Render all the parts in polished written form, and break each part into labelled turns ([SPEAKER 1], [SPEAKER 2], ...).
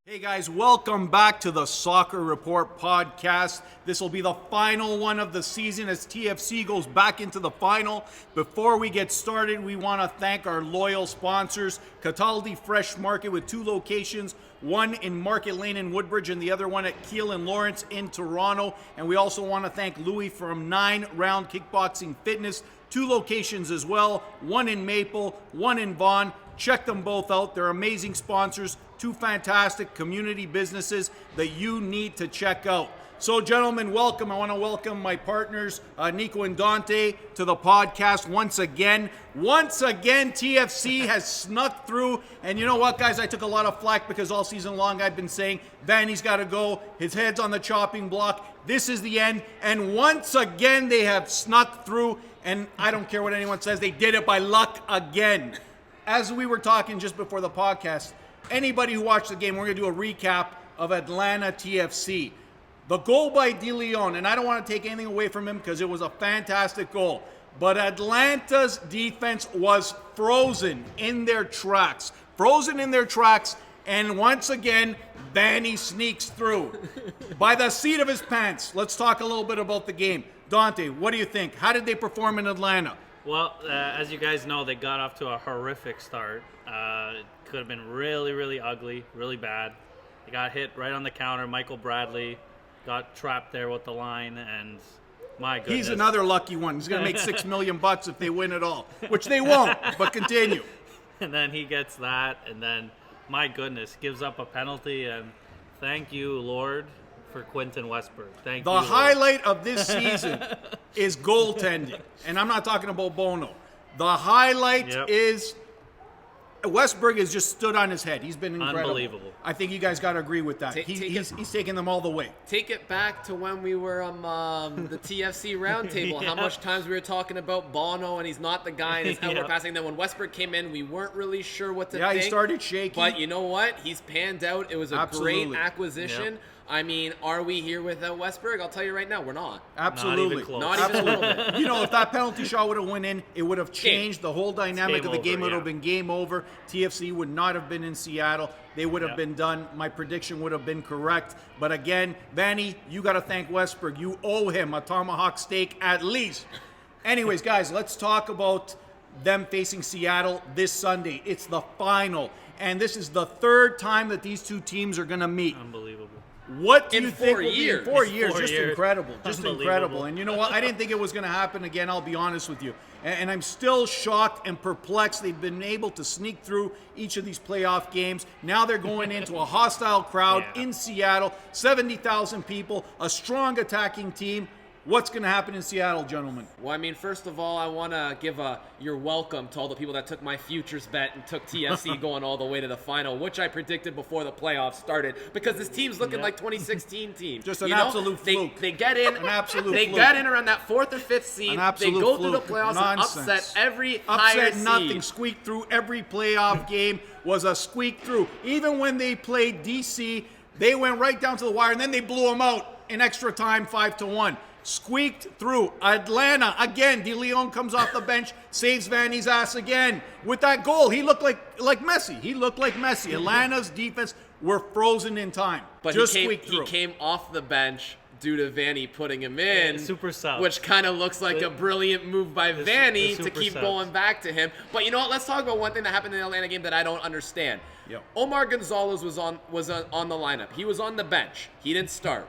[SPEAKER 1] Hey guys, welcome back to the Soccer Report podcast. This will be the final one of the season as TFC goes back into the final. Before we get started, we want to thank our loyal sponsors, Cataldi Fresh Market with 2 locations, one in Market Lane in Woodbridge and the other one at Keele and Lawrence in Toronto. And we also want to thank Louis from 9 Round Kickboxing Fitness, 2 locations as well, one in Maple, one in Vaughan. Check them both out. They're amazing sponsors, 2 fantastic community businesses that you need to check out. So, gentlemen, welcome. I want to welcome my partners, NIKO and Dante, to the podcast once again. Once again, TFC has snuck through. And you know what, guys? I took a lot of flack because all season long I've been saying, Vanny's got to go. His head's on the chopping block. This is the end. And once again, they have snuck through. And I don't care what anyone says. They did it by luck again. As we were talking just before the podcast, anybody who watched the game, we're going to do a recap of Atlanta TFC. The goal by De Leon, and I don't want to take anything away from him because it was a fantastic goal, but Atlanta's defense was frozen in their tracks. And once again, Vanny sneaks through. By the seat of his pants, let's talk a little bit about the game. Dante, what do you think? How did they perform in Atlanta?
[SPEAKER 2] Well, as you guys know, they got off to a horrific start. It could have been really, really ugly, really bad. They got hit right on the counter. Michael Bradley got trapped there with the line, and my goodness.
[SPEAKER 1] He's another lucky one. He's going to make $6 million if they win it all, which they won't, but continue.
[SPEAKER 2] And then he gets that, and then, my goodness, gives up a penalty, and thank you, Lord, for Quentin Westberg. Thank you.
[SPEAKER 1] The highlight of this season is goaltending, and I'm not talking about Bono. The highlight is Westberg has just stood on his head. He's been incredible.
[SPEAKER 2] Unbelievable.
[SPEAKER 1] I think you guys got to agree with that. He's taking them all the way.
[SPEAKER 3] Take it back to when we were on the TFC roundtable. How much times we were talking about Bono and he's not the guy and his outward passing. Then when Westberg came in, we weren't really sure what to think.
[SPEAKER 1] Yeah, he started shaking.
[SPEAKER 3] But you know what? He's panned out. It was a great acquisition. Yep. I mean, are we here without Westberg? I'll tell you right now, we're not.
[SPEAKER 1] Absolutely.
[SPEAKER 3] Not even a little bit.
[SPEAKER 1] You know, if that penalty shot would have went in, it would have changed the whole dynamic of the game. It would have been game over. TFC would not have been in Seattle. They would have been done. My prediction would have been correct. But again, Vanny, you got to thank Westberg. You owe him a tomahawk steak at least. Anyways, guys, let's talk about them facing Seattle this Sunday. It's the final. And this is the 3rd time that these 2 teams are going to meet.
[SPEAKER 2] Unbelievable.
[SPEAKER 1] What do you think?
[SPEAKER 3] 4 years.
[SPEAKER 1] 4 years.
[SPEAKER 2] 4
[SPEAKER 1] Just
[SPEAKER 2] years.
[SPEAKER 1] incredible. Just incredible. And you know what? I didn't think it was going to happen again. I'll be honest with you. And I'm still shocked and perplexed. They've been able to sneak through each of these playoff games. Now they're going into a hostile crowd in Seattle. 70,000 people. A strong attacking team. What's going to happen in Seattle, gentlemen?
[SPEAKER 3] Well, I mean, first of all, I want to give your welcome to all the people that took my futures bet and took TFC going all the way to the final, which I predicted before the playoffs started, because this team's looking like 2016 team.
[SPEAKER 1] Just an absolute fluke.
[SPEAKER 3] They get in.
[SPEAKER 1] An absolute
[SPEAKER 3] They
[SPEAKER 1] fluke.
[SPEAKER 3] get in around that 4th or 5th seed. They go through the playoffs and upset every higher seed.
[SPEAKER 1] Nothing. Squeaked through every playoff game was a squeak through. Even when they played DC, they went right down to the wire, and then they blew them out in extra time, 5-1. Squeaked through. Atlanta, again, De Leon comes off the bench, saves Vanny's ass again. With that goal, he looked like Messi. Atlanta's defense were frozen in time.
[SPEAKER 3] But he came off the bench due to Vanny putting him in,
[SPEAKER 2] super sub,
[SPEAKER 3] which kind of looks like a brilliant move by Vanny to keep going back to him. But you know what? Let's talk about one thing that happened in the Atlanta game that I don't understand. Omar Gonzalez was on the lineup. He was on the bench. He didn't start.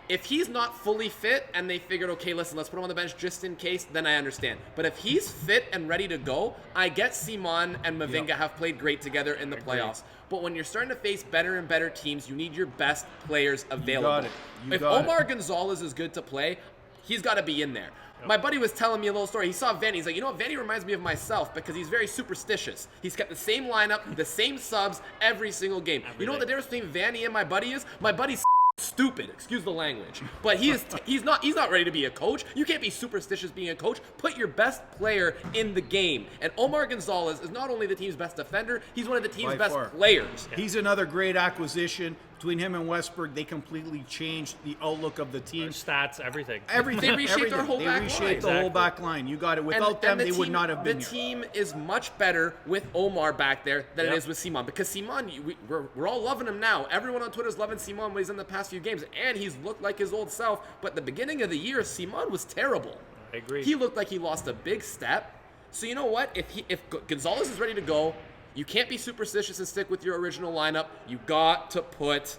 [SPEAKER 3] If he's not fully fit and they figured, okay, listen, let's put him on the bench just in case, then I understand. But if he's fit and ready to go, I get Simon and Mavinga have played great together in the playoffs. But when you're starting to face better and better teams, you need your best players available. If Omar Gonzalez is good to play, he's got to be in there. My buddy was telling me a little story. He saw Vanny. He's like, you know what? Vanny reminds me of myself because he's very superstitious. He's kept the same lineup, the same subs every single game. You know what the difference between Vanny and my buddy is? My buddy's stupid, excuse the language, but he's not ready to be a coach. You can't be superstitious being a coach. Put your best player in the game. And Omar Gonzalez is not only the team's best defender, he's one of the team's best players.
[SPEAKER 1] He's another great acquisition Between him and Westberg, they completely changed the outlook of the team.
[SPEAKER 2] Our stats, everything.
[SPEAKER 1] Everything.
[SPEAKER 3] They reshaped our whole back line.
[SPEAKER 1] They reshaped the whole back line. You got it. Without them, they would not have been here.
[SPEAKER 3] The team is much better with Omar back there than it is with Simon. Because Simon, we're all loving him now. Everyone on Twitter is loving Simon when he's in the past few games. And he's looked like his old self. But the beginning of the year, Simon was terrible.
[SPEAKER 2] I agree.
[SPEAKER 3] He looked like he lost a big step. So you know what? If Gonzalez is ready to go, you can't be superstitious and stick with your original lineup. You got to put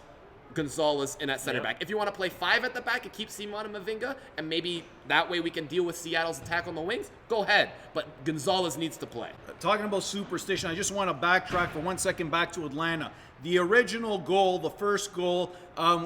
[SPEAKER 3] Gonzalez in at center back. If you want to play 5 at the back and keep Simon and Mavinga, and maybe that way we can deal with Seattle's attack on the wings, go ahead. But Gonzalez needs to play.
[SPEAKER 1] Talking about superstition, I just want to backtrack for 1 second back to Atlanta. The original goal, the first goal,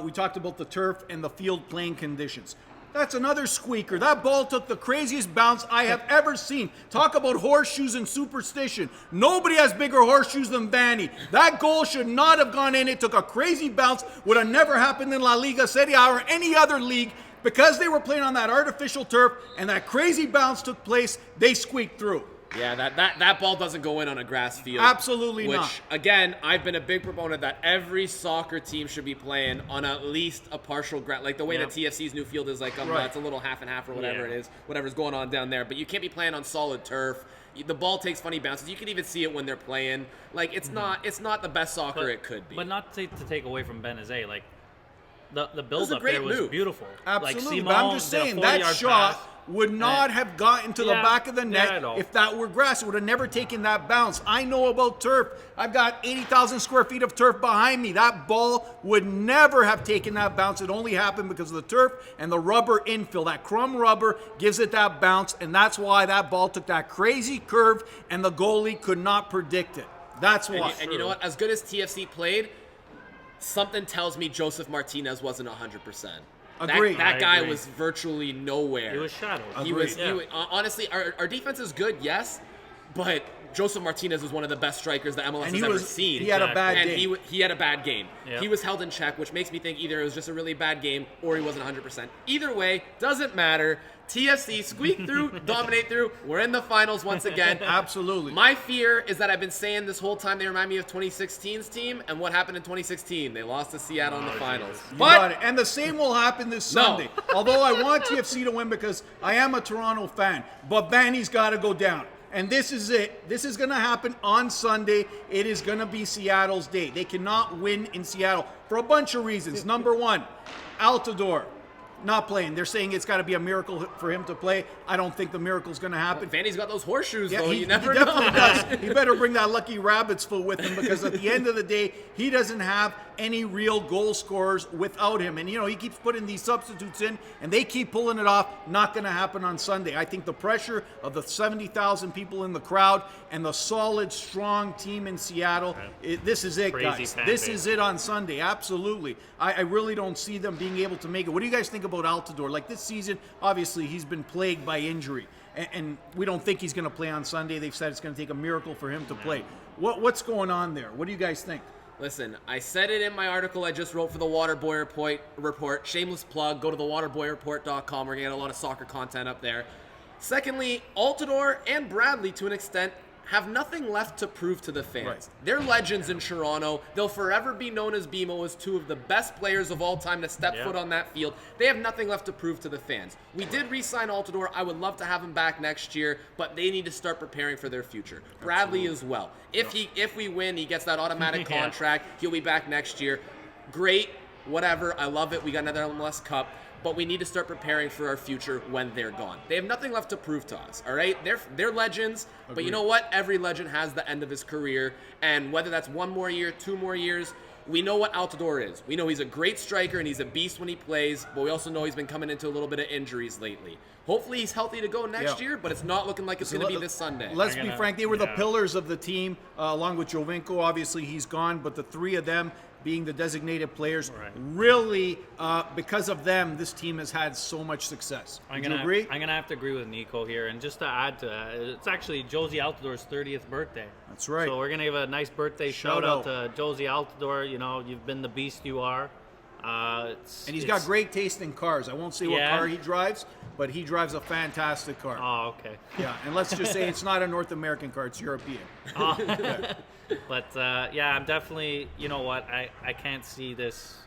[SPEAKER 1] we talked about the turf and the field playing conditions. That's another squeaker. That ball took the craziest bounce I have ever seen. Talk about horseshoes and superstition. Nobody has bigger horseshoes than Vanny. That goal should not have gone in. It took a crazy bounce. Would have never happened in La Liga, Serie A, or any other league. Because they were playing on that artificial turf and that crazy bounce took place, they squeaked through.
[SPEAKER 3] Yeah, that ball doesn't go in on a grass field.
[SPEAKER 1] Absolutely not.
[SPEAKER 3] Which, again, I've been a big proponent that every soccer team should be playing on at least a partial grass. Like the way that TFC's new field is like, it's a little half and half or whatever it is, whatever's going on down there. But you can't be playing on solid turf. The ball takes funny bounces. You can even see it when they're playing. Like, it's not the best soccer it could be.
[SPEAKER 2] But not to take away from Benazet, like, the build-up there was beautiful.
[SPEAKER 1] Absolutely,
[SPEAKER 2] like, Simon,
[SPEAKER 1] but I'm just saying, that shot would not have gotten to the back of the net if that were grass. It would have never taken that bounce. I know about turf. I've got 80,000 square feet of turf behind me. That ball would never have taken that bounce. It only happened because of the turf and the rubber infill. That crumb rubber gives it that bounce, and that's why that ball took that crazy curve, and the goalie could not predict it. That's why.
[SPEAKER 3] And you know what? As good as TFC played, something tells me Joseph Martinez wasn't 100%.
[SPEAKER 1] Agreed.
[SPEAKER 3] That guy was virtually nowhere.
[SPEAKER 2] He was shadowed.
[SPEAKER 3] He was honestly, our defense is good, yes, but Joseph Martinez was one of the best strikers that MLS has ever seen.
[SPEAKER 1] He had a bad game.
[SPEAKER 3] He had a bad game.
[SPEAKER 2] Yep.
[SPEAKER 3] He was held in check, which makes me think either it was just a really bad game or he wasn't 100%. Either way, doesn't matter. TFC squeak through, dominate through. We're in the finals once again.
[SPEAKER 1] Absolutely.
[SPEAKER 3] My fear is that I've been saying this whole time they remind me of 2016's team, and what happened in 2016? They lost to Seattle in the finals.
[SPEAKER 1] You got it. And the same will happen this Sunday. Although I want TFC to win because I am a Toronto fan, but Vanny's got to go down. And this is it. This is going to happen on Sunday. It is going to be Seattle's day. They cannot win in Seattle for a bunch of reasons. Number one, Altidore. Not playing. They're saying it's got to be a miracle for him to play. I don't think the miracle's going to happen.
[SPEAKER 3] Vanny's got those horseshoes, though.
[SPEAKER 1] He
[SPEAKER 3] never
[SPEAKER 1] definitely
[SPEAKER 3] know.
[SPEAKER 1] does. He better bring that lucky rabbit's foot with him because at the end of the day, he doesn't have any real goal scorers without him. And, he keeps putting these substitutes in, and they keep pulling it off. Not going to happen on Sunday. I think the pressure of the 70,000 people in the crowd and the solid, strong team in Seattle, this is it, guys. This is it on Sunday. Absolutely. I really don't see them being able to make it. What do you guys think about Altidore? Like this season, obviously, he's been plagued by injury. And we don't think he's going to play on Sunday. They've said it's going to take a miracle for him to play. What's going on there? What do you guys think?
[SPEAKER 3] Listen, I said it in my article I just wrote for the Waterboy Report. Shameless plug. Go to thewaterboyreport.com. We're going to get a lot of soccer content up there. Secondly, Altidore and Bradley, to an extent, have nothing left to prove to the fans.
[SPEAKER 1] Right.
[SPEAKER 3] They're legends in Toronto. They'll forever be known as BMO as two of the best players of all time to step foot on that field. They have nothing left to prove to the fans. We did re-sign Altidore. I would love to have him back next year, but they need to start preparing for their future. Bradley as well. If we win, he gets that automatic contract. He'll be back next year. Great, whatever. I love it. We got another MLS Cup. But we need to start preparing for our future when they're gone. They have nothing left to prove to us, all right? They're legends, but you know what? Every legend has the end of his career, and whether that's 1 more year, 2 more years, we know what Altidore is. We know he's a great striker, and he's a beast when he plays, but we also know he's been coming into a little bit of injuries lately. Hopefully he's healthy to go next year, but it's not looking like it's going to be this Sunday.
[SPEAKER 1] Let's be frank, they were the pillars of the team, along with Jovinko. Obviously, he's gone, but the three of them being the designated players, really, because of them, this team has had so much success. Would you agree?
[SPEAKER 2] I'm going to have to agree with NIKO here. And just to add to that, it's actually Josie Altidore's 30th birthday.
[SPEAKER 1] That's right.
[SPEAKER 2] So we're going to give a nice birthday shout out to Josie Altidore. You've been the beast you are.
[SPEAKER 1] And he's got great taste in cars. I won't say what car he drives, but he drives a fantastic car.
[SPEAKER 2] Oh, okay.
[SPEAKER 1] Yeah, and let's just say it's not a North American car, it's European.
[SPEAKER 2] Oh. But yeah, I'm definitely. You know what? I can't see this.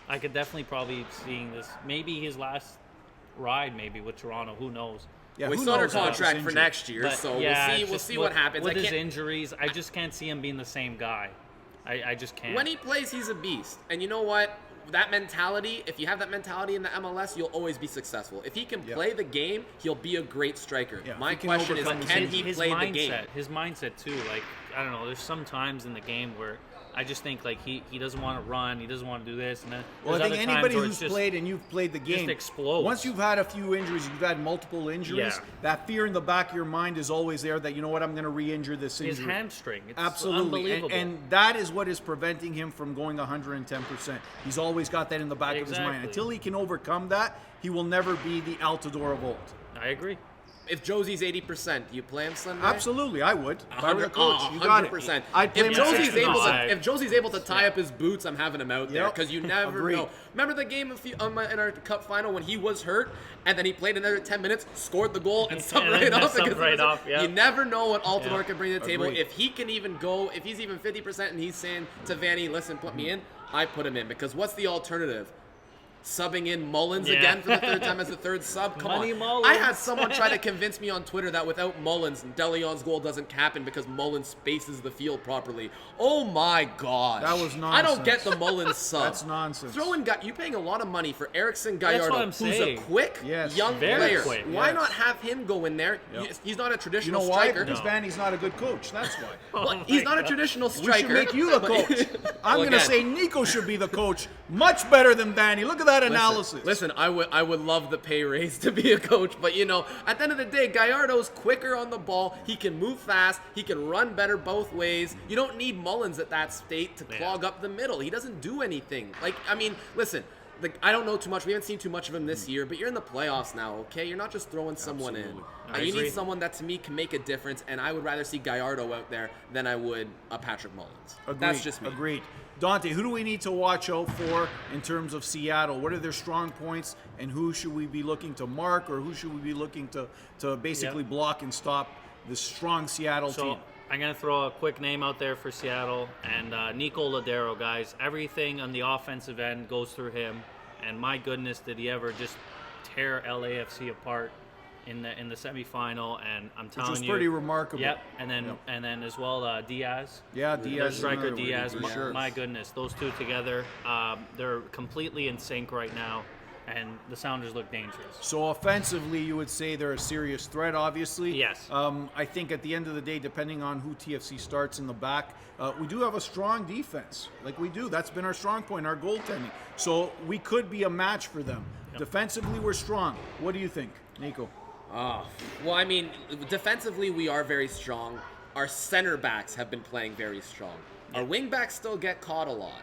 [SPEAKER 2] I could definitely probably seeing this. Maybe his last ride, maybe with Toronto. Who knows?
[SPEAKER 3] Yeah, we still under contract for next year,
[SPEAKER 2] But,
[SPEAKER 3] so
[SPEAKER 2] yeah,
[SPEAKER 3] we'll see what happens.
[SPEAKER 2] With his injuries, I just can't see him being the same guy. I just can't.
[SPEAKER 3] When he plays, he's a beast. And you know what? That mentality, if you have that mentality in the MLS, you'll always be successful. If he can play the game, he'll be a great striker.
[SPEAKER 1] Yeah,
[SPEAKER 3] My question is, can he play the game?
[SPEAKER 2] His mindset, too. Like, I don't know, there's some times in the game where I just think, like, he doesn't want to run, he doesn't want to do this, and then
[SPEAKER 1] well, I think anybody who's played and you've played the game
[SPEAKER 2] just explodes.
[SPEAKER 1] Once you've had a few injuries, you've had multiple injuries, that fear in the back of your mind is always there that, you know what, I'm going to re-injure this injury.
[SPEAKER 2] His hamstring, it's
[SPEAKER 1] absolutely,
[SPEAKER 2] unbelievable.
[SPEAKER 1] and that is what is preventing him from going 110%. He's always got that in the back of his mind. Until he can overcome that, he will never be the Altidore of old.
[SPEAKER 2] I agree.
[SPEAKER 3] If Josie's 80%, do you play him Sunday?
[SPEAKER 1] Absolutely, I would. If I were the coach, you got
[SPEAKER 3] 100%.
[SPEAKER 1] it. I'd play him
[SPEAKER 3] If Josie's able to tie up his boots, I'm having him out there because you never know. Remember the game in our cup final when he was hurt and then he played another 10 minutes, scored the goal, and subbed right off? You never know what Altidore can bring to the table. If he can even go, if he's even 50% and he's saying to Vanny, listen, put me in, I put him in because what's the alternative? Subbing in Mullins again for the third time as the third sub? Come on.
[SPEAKER 2] Mullins.
[SPEAKER 3] I had someone try to convince me on Twitter that without Mullins, De Leon's goal doesn't happen because Mullins spaces the field properly. Oh my gosh.
[SPEAKER 1] That was nonsense.
[SPEAKER 3] I don't get the Mullins sub.
[SPEAKER 1] That's nonsense.
[SPEAKER 3] You're paying a lot of money for Erickson Gallardo, who's
[SPEAKER 2] saying.
[SPEAKER 3] a quick, young player.
[SPEAKER 2] Quick.
[SPEAKER 3] Why not have him go in there? He's not a traditional
[SPEAKER 1] You
[SPEAKER 3] striker.
[SPEAKER 1] know why? Because Vanny's not a good coach. That's why.
[SPEAKER 3] Well, he's not a traditional striker.
[SPEAKER 1] We should make you the coach. I'm going to say NIKO should be the coach. Much better than Vanny. Look at that analysis.
[SPEAKER 3] Listen, I would love the pay raise to be a coach, but you know, at the end of the day, Gallardo's quicker on the ball. He can move fast. He can run better both ways. You don't need Mullins at that state to clog up the middle. He doesn't do anything. Like, I mean, listen, I don't know too much. We haven't seen too much of him this year, but you're in the playoffs now, okay? You're not just throwing someone in. You need someone that, to me, can make a difference, and I would rather see Gallardo out there than I would Patrick Mullins.
[SPEAKER 1] Agreed.
[SPEAKER 3] That's just me.
[SPEAKER 1] Agreed. Dante, who do we need to watch out for in terms of Seattle? What are their strong points, and who should we be looking to mark, or who should we be looking to basically block and stop the strong Seattle team?
[SPEAKER 2] I'm going to throw a quick name out there for Seattle, and NIKO Lodeiro, guys. Everything on the offensive end goes through him, and my goodness, did he ever just tear LAFC apart in the semifinal, and I'm telling you,
[SPEAKER 1] which was pretty remarkable.
[SPEAKER 2] Yep, and then as well Diaz.
[SPEAKER 1] Yeah, Diaz.
[SPEAKER 2] Striker Diaz.
[SPEAKER 1] Sure.
[SPEAKER 2] My goodness, those two together, they're completely in sync right now, and the Sounders look dangerous.
[SPEAKER 1] So offensively, you would say they're a serious threat, obviously.
[SPEAKER 2] Yes.
[SPEAKER 1] I think at the end of the day, depending on who TFC starts in the back, we do have a strong defense. Like we do. That's been our strong point, our goaltending. So we could be a match for them. Yep. Defensively, we're strong. What do you think, NIKO?
[SPEAKER 3] Well, I mean, defensively, we are very strong. Our center backs have been playing very strong. Our wing backs still get caught a lot.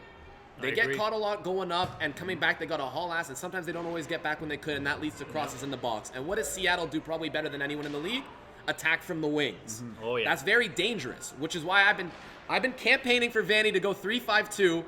[SPEAKER 3] They get caught a lot going up, and coming back, they got to haul ass, and sometimes they don't always get back when they could, and that leads to crosses in the box. And what does Seattle do probably better than anyone in the league? Attack from the wings.
[SPEAKER 2] Mm-hmm. Oh, yeah.
[SPEAKER 3] That's very dangerous, which is why I've been campaigning for Vanny to go 3-5-2.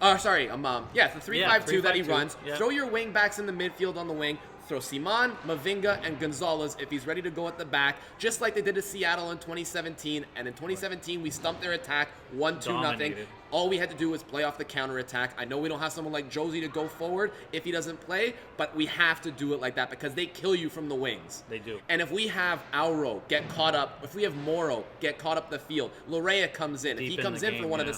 [SPEAKER 3] The 3-5-2 that he runs.
[SPEAKER 2] Yeah.
[SPEAKER 3] Throw your wing backs in the midfield on the wing. Throw Simon, Mavinga, and Gonzalez if he's ready to go at the back, just like they did to Seattle in 2017. And in 2017, we stumped their attack 1-2-0. All we had to do was play off the counterattack. I know we don't have someone like Josie to go forward if he doesn't play, but we have to do it like that because they kill you from the wings.
[SPEAKER 2] They do.
[SPEAKER 3] And if we have Auro get caught up, if we have Moro get caught up the field, Lorea comes in. If he comes in for one of the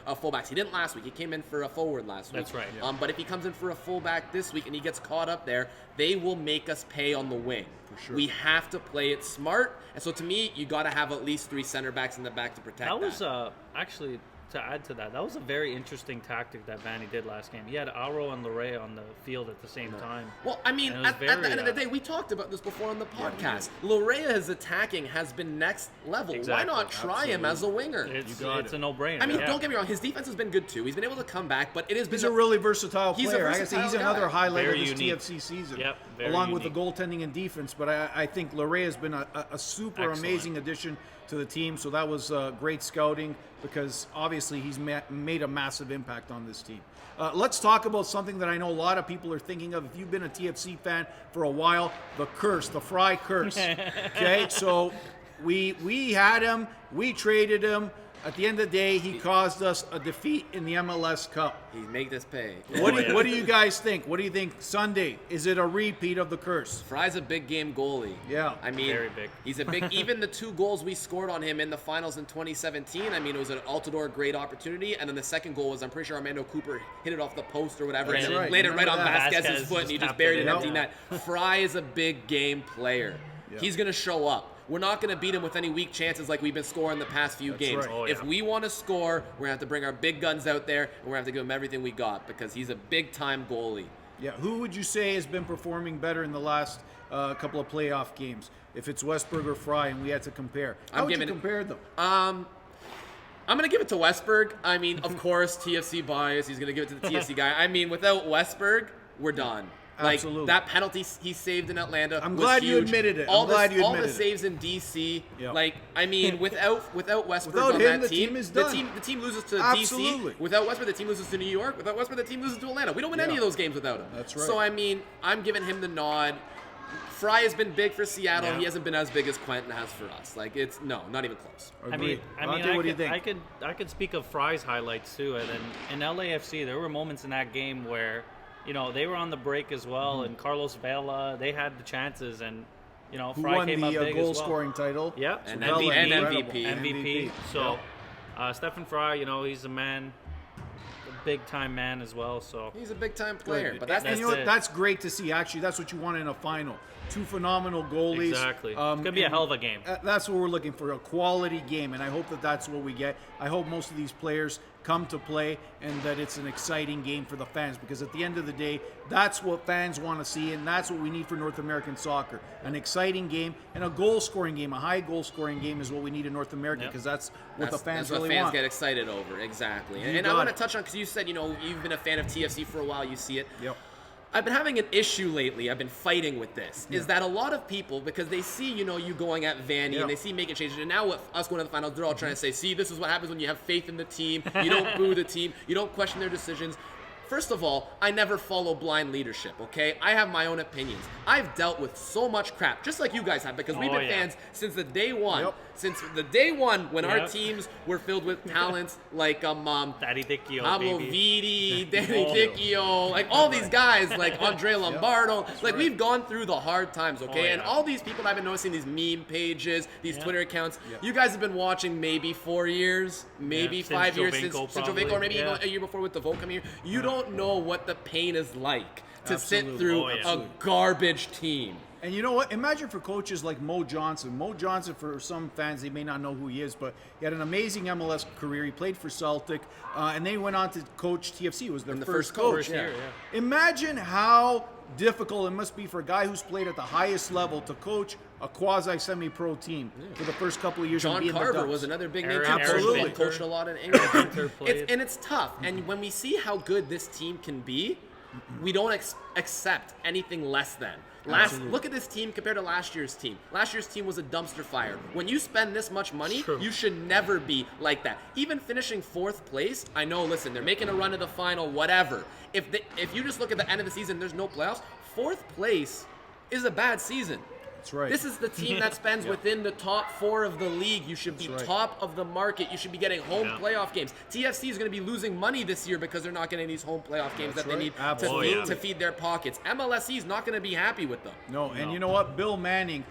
[SPEAKER 3] fullbacks, he didn't last week. He came in for a forward last week.
[SPEAKER 2] That's right.
[SPEAKER 3] Yeah. But if he comes in for a fullback this week and he gets caught up there, they will make us pay on the wing. For sure. We have to play it smart. And so to me, you got to have at least 3 center backs in the back to protect that.
[SPEAKER 2] That was actually, to add to that was a very interesting tactic that Vanny did last game. He had Auro and Lorea on the field at the same time.
[SPEAKER 3] Well, I mean, at the end of the day, we talked about this before on the podcast. Lorea's attacking has been next level.
[SPEAKER 2] Exactly.
[SPEAKER 3] Why not try him as a winger?
[SPEAKER 2] It's a no-brainer.
[SPEAKER 3] I mean, don't get me wrong. His defense has been good, too. He's been able to come back, but it has been...
[SPEAKER 1] He's a really versatile player. I guess he's another highlight
[SPEAKER 2] very
[SPEAKER 1] of this
[SPEAKER 2] unique.
[SPEAKER 1] TFC season.
[SPEAKER 2] Yep,
[SPEAKER 1] along
[SPEAKER 2] unique.
[SPEAKER 1] with the goaltending and defense. But I think Lorea has been a super amazing addition to the team. So that was great scouting because obviously he's made a massive impact on this team. Let's talk about something that I know a lot of people are thinking of. If you've been a TFC fan for a while, the curse, the Fry curse. Okay, so we had him, we traded him. At the end of the day, he caused us a defeat in the MLS Cup.
[SPEAKER 3] He make this pay.
[SPEAKER 1] What do you guys think? What do you think Sunday? Is it a repeat of the curse?
[SPEAKER 3] Fry's a big game goalie.
[SPEAKER 1] Yeah.
[SPEAKER 3] I mean,
[SPEAKER 2] very big.
[SPEAKER 3] He's a big, even the 2 goals we scored on him in the finals in 2017, I mean, it was an Altidore great opportunity. And then the second goal was, I'm pretty sure Armando Cooper hit it off the post or whatever.
[SPEAKER 1] That's
[SPEAKER 3] and
[SPEAKER 1] right.
[SPEAKER 3] it landed right on
[SPEAKER 2] Vasquez's
[SPEAKER 3] Vasquez's foot and he just
[SPEAKER 2] tapped
[SPEAKER 3] buried
[SPEAKER 2] it
[SPEAKER 3] an
[SPEAKER 2] in.
[SPEAKER 3] empty net. Fry is a big game player.
[SPEAKER 1] Yeah.
[SPEAKER 3] He's going to show up. We're not going to beat him with any weak chances like we've been scoring the past few games.
[SPEAKER 1] right.
[SPEAKER 2] Oh,
[SPEAKER 3] If
[SPEAKER 2] yeah.
[SPEAKER 3] we want to score, we're going to have to bring our big guns out there, and we're going to have to give him everything we got because he's a big-time goalie.
[SPEAKER 1] Yeah. Who would you say has been performing better in the last couple of playoff games? If it's Westberg or Fry, and we had to compare, how would you compare them?
[SPEAKER 3] I'm going to give it to Westberg. I mean, of course, TFC bias. He's going to give it to the TFC guy. I mean, without Westberg, we're done. Like,
[SPEAKER 1] Absolutely.
[SPEAKER 3] that penalty he saved in Atlanta
[SPEAKER 1] I'm
[SPEAKER 3] was
[SPEAKER 1] glad you
[SPEAKER 3] huge.
[SPEAKER 1] admitted it.
[SPEAKER 3] All
[SPEAKER 1] I'm glad you
[SPEAKER 3] all
[SPEAKER 1] admitted
[SPEAKER 3] the
[SPEAKER 1] it.
[SPEAKER 3] saves in DC.
[SPEAKER 1] Yep.
[SPEAKER 3] Like, I mean, without Westberg
[SPEAKER 1] Without
[SPEAKER 3] on
[SPEAKER 1] him,
[SPEAKER 3] that
[SPEAKER 1] the team is
[SPEAKER 3] the
[SPEAKER 1] done.
[SPEAKER 3] team loses to
[SPEAKER 1] Absolutely.
[SPEAKER 3] DC. Without Westberg, the team loses to New York. Without Westberg, the team loses to Atlanta. We don't win any
[SPEAKER 1] Yeah.
[SPEAKER 3] of those games without him.
[SPEAKER 1] That's right.
[SPEAKER 3] So, I mean, I'm giving him the nod. Fry has been big for Seattle.
[SPEAKER 2] Yeah.
[SPEAKER 3] He hasn't been as big as Quentin has for us. Like, it's not even close.
[SPEAKER 1] Agreed. Dante,
[SPEAKER 2] I
[SPEAKER 1] what do you think?
[SPEAKER 2] I could speak of Fry's highlights too. And then in LAFC, there were moments in that game where, you know, they were on the break as well, and Carlos Vela, they had the chances, and you know,
[SPEAKER 1] Who
[SPEAKER 2] Fry
[SPEAKER 1] won
[SPEAKER 2] came up
[SPEAKER 1] the
[SPEAKER 2] big
[SPEAKER 1] goal
[SPEAKER 2] as well.
[SPEAKER 1] scoring title?
[SPEAKER 2] Yep,
[SPEAKER 3] And
[SPEAKER 1] Vela,
[SPEAKER 3] MVP.
[SPEAKER 2] MVP. So, Stephen Fry, you know, he's a man, a big time man as well. So
[SPEAKER 3] He's a big-time player.
[SPEAKER 1] Good.
[SPEAKER 3] But that's
[SPEAKER 1] and you know what?
[SPEAKER 2] it.
[SPEAKER 1] That's great to see. Actually, that's what you want in a final. 2 phenomenal goalies.
[SPEAKER 2] exactly, it's gonna be a
[SPEAKER 1] and
[SPEAKER 2] hell of a game.
[SPEAKER 1] That's what we're looking for, a quality game, and I hope that that's what we get. I hope most of these players come to play and that it's an exciting game for the fans, because at the end of the day, that's what fans want to see, and that's what we need for North American soccer. An exciting game and a goal-scoring game, a high goal-scoring game is what we need in North America, because that's what the fans
[SPEAKER 3] that's what
[SPEAKER 1] really
[SPEAKER 3] fans
[SPEAKER 1] want.
[SPEAKER 3] get excited over. Exactly.
[SPEAKER 1] You
[SPEAKER 3] And I
[SPEAKER 1] got
[SPEAKER 3] want to
[SPEAKER 1] it.
[SPEAKER 3] touch on, because you said, you know, you've been a fan of TFC for a while, you see it.
[SPEAKER 1] Yep.
[SPEAKER 3] I've been having an issue lately. I've been fighting with this. Is that a lot of people, because they see, you know, you going at Vanny
[SPEAKER 1] Yeah.
[SPEAKER 3] and they see making changes, and now with us going to the finals, they're all trying to say, see, this is what happens when you have faith in the team. You don't boo the team. You don't question their decisions. First of all, I never follow blind leadership, okay? I have my own opinions. I've dealt with so much crap, just like you guys have, because we've been fans since the day one.
[SPEAKER 1] Yep.
[SPEAKER 3] Since the day one when our
[SPEAKER 2] Yep.
[SPEAKER 3] teams were filled with talents like
[SPEAKER 2] Daddy Dicchio,
[SPEAKER 3] Pablo
[SPEAKER 2] baby.
[SPEAKER 3] Vitti, Danny Dicchio, like all these guys, like Andre Lombardo. Like, we've gone through the hard times, okay?
[SPEAKER 2] Oh,
[SPEAKER 3] And
[SPEAKER 2] yeah.
[SPEAKER 3] all these people I've been noticing, these meme pages, these
[SPEAKER 2] Yeah.
[SPEAKER 3] Twitter accounts.
[SPEAKER 1] Yeah.
[SPEAKER 3] You guys have been watching maybe 4 years, maybe
[SPEAKER 2] Yeah,
[SPEAKER 3] 5
[SPEAKER 2] since
[SPEAKER 3] years
[SPEAKER 2] Jovinko
[SPEAKER 3] since
[SPEAKER 2] probably.
[SPEAKER 3] Jovinko, or maybe
[SPEAKER 2] Yeah.
[SPEAKER 3] even a year before with the Vote coming here. You don't know what the pain is like to sit
[SPEAKER 1] Absolutely.
[SPEAKER 3] through
[SPEAKER 2] Oh, yeah.
[SPEAKER 3] a
[SPEAKER 1] Absolutely.
[SPEAKER 3] garbage team.
[SPEAKER 1] And you know what? Imagine for coaches like Mo Johnson. Mo Johnson, for some fans, they may not know who he is, but he had an amazing MLS career. He played for Celtic, and then he went on to coach TFC. He was their
[SPEAKER 3] the
[SPEAKER 1] first
[SPEAKER 3] first
[SPEAKER 1] coach.
[SPEAKER 3] coach,
[SPEAKER 2] yeah. Yeah.
[SPEAKER 1] Imagine how difficult it must be for a guy who's played at the highest level to coach a quasi-semi-pro team for the first couple of years. and
[SPEAKER 3] John
[SPEAKER 1] be in the
[SPEAKER 3] Carver
[SPEAKER 1] Dubs.
[SPEAKER 3] was another big name
[SPEAKER 2] Aaron-
[SPEAKER 3] too.
[SPEAKER 1] Absolutely.
[SPEAKER 3] Coached- Coached a lot in England.
[SPEAKER 2] played.
[SPEAKER 3] And it's tough. And when we see how good this team can be, we don't accept anything less than. Look at this team compared to last year's team. Last year's team was a dumpster fire. When you spend this much money,
[SPEAKER 2] True.
[SPEAKER 3] you should never be like that. Even finishing 4th place, I know, listen, they're making a run to the final, whatever. If you just look at the end of the season, there's no playoffs, 4th place is a bad season.
[SPEAKER 1] That's right.
[SPEAKER 3] This is the team that spends within the top 4 of the league. You should be
[SPEAKER 1] That's right.
[SPEAKER 3] top of the market. You should be getting home
[SPEAKER 2] Yeah.
[SPEAKER 3] playoff games. TFC is going to be losing money this year because they're not getting these home playoff games
[SPEAKER 1] That's
[SPEAKER 3] that they
[SPEAKER 1] right.
[SPEAKER 3] need
[SPEAKER 1] Absolutely.
[SPEAKER 3] to feed their pockets. MLSE is not going to be happy with them.
[SPEAKER 1] No, and you know what? Bill Manning,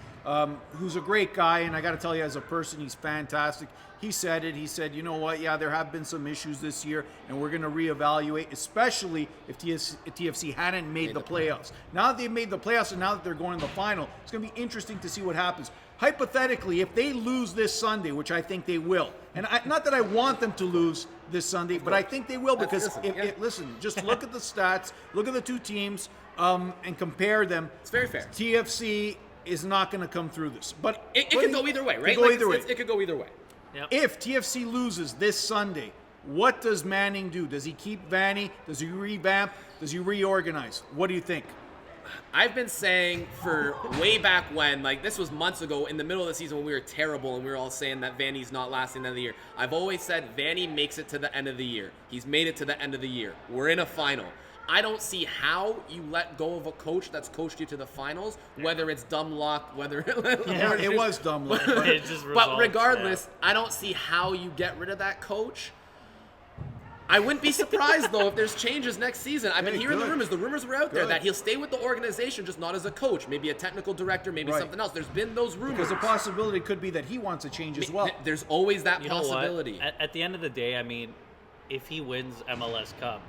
[SPEAKER 1] who's a great guy, and I got to tell you, as a person, he's fantastic. He said it. He said, you know what? Yeah, there have been some issues this year, and we're going to reevaluate, especially if TFC hadn't made the playoffs. Now that they've made the playoffs and now that they're going to the final, it's going to be interesting to see what happens. Hypothetically, if they lose this Sunday, which I think they will, and not that I want them to lose this Sunday, but I think they will, because listen, just look at the stats, look at the two teams, and compare them.
[SPEAKER 3] It's very fair.
[SPEAKER 1] TFC is not going to come through this, but
[SPEAKER 3] It could go either way, right?
[SPEAKER 1] It could go either way.
[SPEAKER 3] It could go either way.
[SPEAKER 2] Yep.
[SPEAKER 1] If TFC loses this Sunday, what does Manning do? Does he keep Vanny? Does he revamp? Does he reorganize? What do you think?
[SPEAKER 3] I've been saying for way back when, like this was months ago, in the middle of the season when we were terrible and we were all saying that Vanny's not lasting the end of the year. I've always said Vanny makes it to the end of the year. He's made it to the end of the year. We're in a final. I don't see how you let go of a coach that's coached you to the finals, whether it's dumb luck, whether
[SPEAKER 1] Yeah, it was dumb luck.
[SPEAKER 2] It just
[SPEAKER 3] but
[SPEAKER 2] results,
[SPEAKER 3] regardless, I don't see how you get rid of that coach. I wouldn't be surprised, though, if there's changes next season. I've been hearing the rumors. The rumors were out there that he'll stay with the organization, just not as a coach. Maybe a technical director, maybe something else. There's been those rumors.
[SPEAKER 1] Because the possibility could be that he wants a change as well.
[SPEAKER 3] There's always that
[SPEAKER 2] You
[SPEAKER 3] possibility.
[SPEAKER 2] know what? At the end of the day, I mean, if he wins MLS Cup,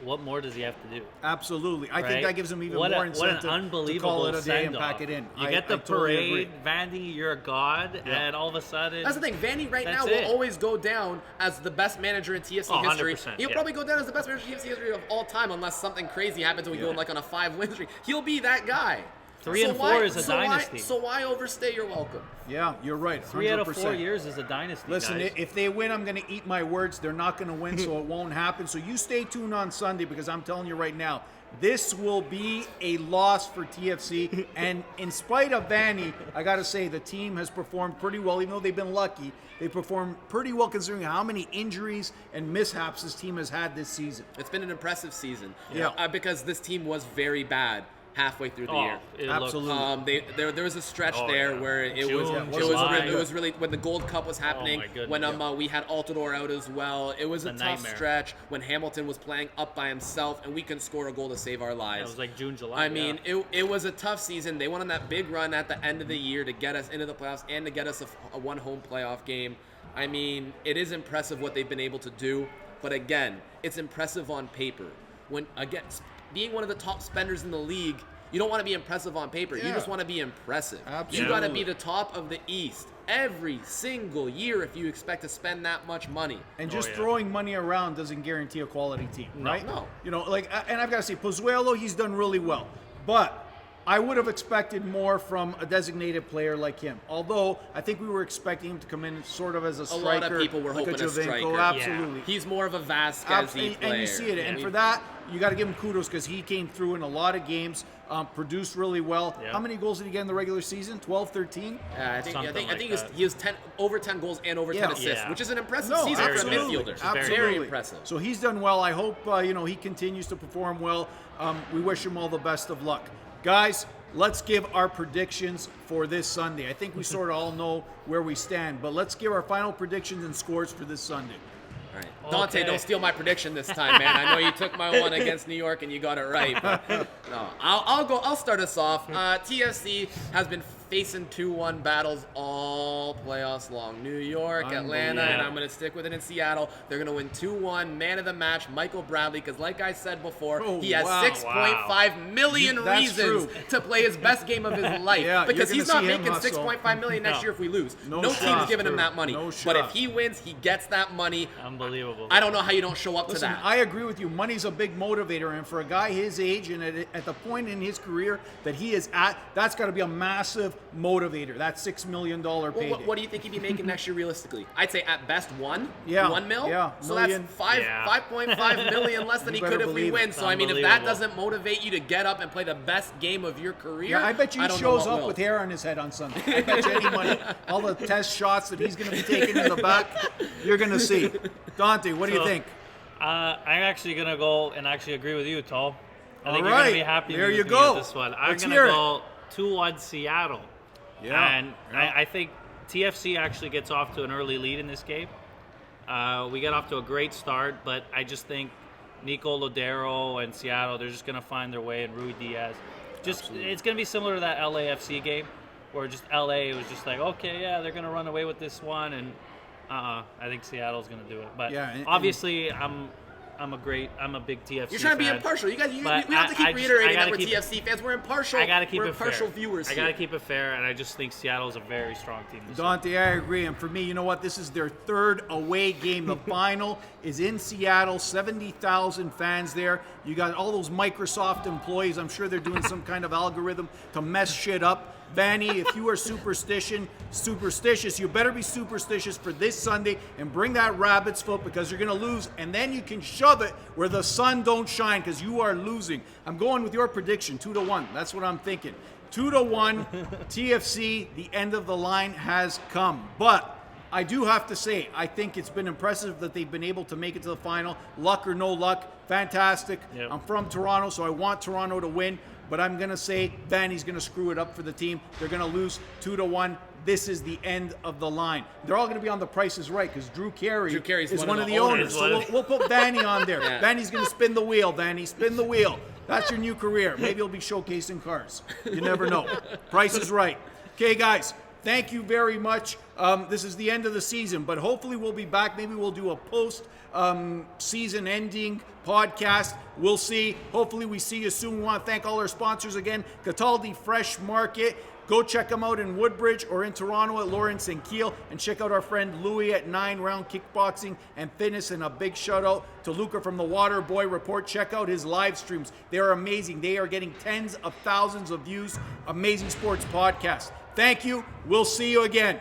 [SPEAKER 2] what more does he have to do?
[SPEAKER 1] Absolutely. I think that gives him even more incentive
[SPEAKER 2] what an unbelievable
[SPEAKER 1] to call it a day and
[SPEAKER 2] send-off.
[SPEAKER 1] pack it in.
[SPEAKER 2] You
[SPEAKER 1] I
[SPEAKER 2] get the
[SPEAKER 1] totally
[SPEAKER 2] parade,
[SPEAKER 1] agree.
[SPEAKER 2] Vandy, you're a god, and all of a sudden...
[SPEAKER 3] That's the thing. Vandy right now
[SPEAKER 2] That's
[SPEAKER 3] will always go down as the best manager in TFC history.
[SPEAKER 2] 100%,
[SPEAKER 3] He'll probably go down as the best manager in TFC history of all time unless something crazy happens and we go on like on a 5-win streak. He'll be that guy.
[SPEAKER 2] 3 and 4 is a dynasty.
[SPEAKER 3] So why overstay your welcome?
[SPEAKER 1] Yeah, you're right.
[SPEAKER 2] 3 out of 4
[SPEAKER 1] 100%.
[SPEAKER 2] years is a dynasty,
[SPEAKER 1] Listen,
[SPEAKER 2] guys.
[SPEAKER 1] if they win, I'm going to eat my words. They're not going to win, so it won't happen. So you stay tuned on Sunday because I'm telling you right now, this will be a loss for TFC. And in spite of Vanny, I got to say the team has performed pretty well. Even though they've been lucky, they performed pretty well considering how many injuries and mishaps this team has had this season.
[SPEAKER 3] It's been an impressive season.
[SPEAKER 1] Yeah.
[SPEAKER 3] Because this team was very bad halfway through the year.
[SPEAKER 1] Absolutely.
[SPEAKER 3] There was a stretch where it
[SPEAKER 2] June,
[SPEAKER 3] was really when the Gold Cup was happening,
[SPEAKER 2] my goodness.
[SPEAKER 3] when we had Altidore out as well. It was a tough
[SPEAKER 2] nightmare.
[SPEAKER 3] stretch when Hamilton was playing up by himself and we couldn't score a goal to save our lives.
[SPEAKER 2] It was like June, July.
[SPEAKER 3] I mean, it was a tough season. They went on that big run at the end of the year to get us into the playoffs and to get us a one home playoff game. I mean, it is impressive what they've been able to do, but again, it's impressive on paper. Being one of the top spenders in the league, you don't want to be impressive on paper. You just want to be impressive.
[SPEAKER 1] Absolutely.
[SPEAKER 3] You got to be the top of the East every single year if you expect to spend that much money.
[SPEAKER 1] And just throwing money around doesn't guarantee a quality team, right?
[SPEAKER 3] No.
[SPEAKER 1] You know, and I've got to say, Pozuelo, he's done really well. But I would have expected more from a designated player like him. Although I think we were expecting him to come in sort of as a striker.
[SPEAKER 3] A lot of people were
[SPEAKER 1] like
[SPEAKER 3] hoping a striker.
[SPEAKER 1] Absolutely.
[SPEAKER 3] Yeah. He's more of a Vasquez-y player.
[SPEAKER 1] And you see it. And for that, you got to give him kudos because he came through in a lot of games, produced really well.
[SPEAKER 2] Yeah.
[SPEAKER 1] How many goals did he get in the regular season? 12, 13?
[SPEAKER 3] I think
[SPEAKER 2] Something
[SPEAKER 3] he was over 10 goals and over 10 assists, which is an impressive season for a midfielder.
[SPEAKER 1] Absolutely.
[SPEAKER 3] Very impressive.
[SPEAKER 1] So he's done well. I hope he continues to perform well. We wish him all the best of luck. Guys, let's give our predictions for this Sunday. I think we sort of all know where we stand, but let's give our final predictions and scores for this Sunday.
[SPEAKER 3] All right. Dante, don't steal my prediction this time, man. I know you took my one against New York and you got it right. But no, I'll start us off. TFC has been facing 2-1 battles all playoffs long. New York, Atlanta, and I'm going to stick with it in Seattle. They're going to win 2-1. Man of the match, Michael Bradley, because like I said before, he has 6.5 million reasons to play his best game of his life. Because he's not making 6.5 million next year if we lose. No team's giving him that money. But if he wins, he gets that money.
[SPEAKER 2] Unbelievable.
[SPEAKER 3] I don't know how you don't show up to that.
[SPEAKER 1] I agree with you. Money's a big motivator, and for a guy his age and at the point in his career that he is at, that's got to be a massive motivator. That $6 million payday.
[SPEAKER 3] What do you think he'd be making next year realistically? I'd say at best $1 mil.
[SPEAKER 1] Yeah,
[SPEAKER 3] so
[SPEAKER 1] million.
[SPEAKER 3] that's 5.5 million less than he could if we win. So I mean, if that doesn't motivate you to get up and play the best game of your career,
[SPEAKER 1] I bet you he shows up with hair on his head on Sunday. I bet you any money, all the test shots that he's going to be taking in the back, you're going to see. Dante, what do you think?
[SPEAKER 2] I'm actually going to go and actually agree with you, Tol. I think
[SPEAKER 1] All
[SPEAKER 2] you're
[SPEAKER 1] right.
[SPEAKER 2] going to be happy
[SPEAKER 1] There
[SPEAKER 2] with
[SPEAKER 1] you
[SPEAKER 2] me
[SPEAKER 1] go.
[SPEAKER 2] with this one. I'm
[SPEAKER 1] Let's
[SPEAKER 2] going to
[SPEAKER 1] hear
[SPEAKER 2] go 2-1 Seattle.
[SPEAKER 1] Yeah.
[SPEAKER 2] And I think TFC actually gets off to an early lead in this game. We get off to a great start, but I just think NIKO, Lodero, and Seattle, they're just going to find their way, and Rui Diaz. It's going to be similar to that LAFC game, where just LA was just like, okay, yeah, they're going to run away with this one, and I think Seattle's going to do it. But obviously, I'm a big TFC
[SPEAKER 3] You're trying to be
[SPEAKER 2] fan.
[SPEAKER 3] impartial. We have to keep reiterating that we're TFC fans. We're impartial.
[SPEAKER 2] I gotta keep
[SPEAKER 3] we're
[SPEAKER 2] it
[SPEAKER 3] impartial
[SPEAKER 2] fair.
[SPEAKER 3] viewers
[SPEAKER 2] I
[SPEAKER 3] here.
[SPEAKER 2] gotta keep it fair, and I just think Seattle's a very strong team this year.
[SPEAKER 1] Dante, I agree. And for me, you know what? This is their third away game. The final is in Seattle, 70,000 fans there. You got all those Microsoft employees. I'm sure they're doing some kind of algorithm to mess shit up. Vanny, if you are superstitious, you better be superstitious for this Sunday and bring that rabbit's foot because you're going to lose, and then you can shove it where the sun don't shine because you are losing. I'm going with your prediction, 2-1. That's what I'm thinking. 2-1, TFC, the end of the line has come. But I do have to say, I think it's been impressive that they've been able to make it to the final. Luck or no luck, fantastic.
[SPEAKER 2] Yep.
[SPEAKER 1] I'm from Toronto, so I want Toronto to win, but I'm going to say Vanny's going to screw it up for the team. They're going to lose 2-1. This is the end of the line. They're all going to be on the Price is Right because Drew Carey is one of the owners. So we'll put Vanny on there. Yeah. Vanny's going to spin the wheel, Vanny. Spin the wheel. That's your new career. Maybe you'll be showcasing cars. You never know. Price is Right. Okay, guys. Thank you very much. This is the end of the season, but hopefully we'll be back. Maybe we'll do a post-season ending podcast. We'll see. Hopefully we see you soon. We want to thank all our sponsors again. Cataldi Fresh Market. Go check them out in Woodbridge or in Toronto at Lawrence and Kiel. And check out our friend Louis at 9 Round Kickboxing and Fitness. And a big shout out to Luca from the Water Boy Report. Check out his live streams. They're amazing. They are getting tens of thousands of views. Amazing Sports Podcast. Thank you. We'll see you again.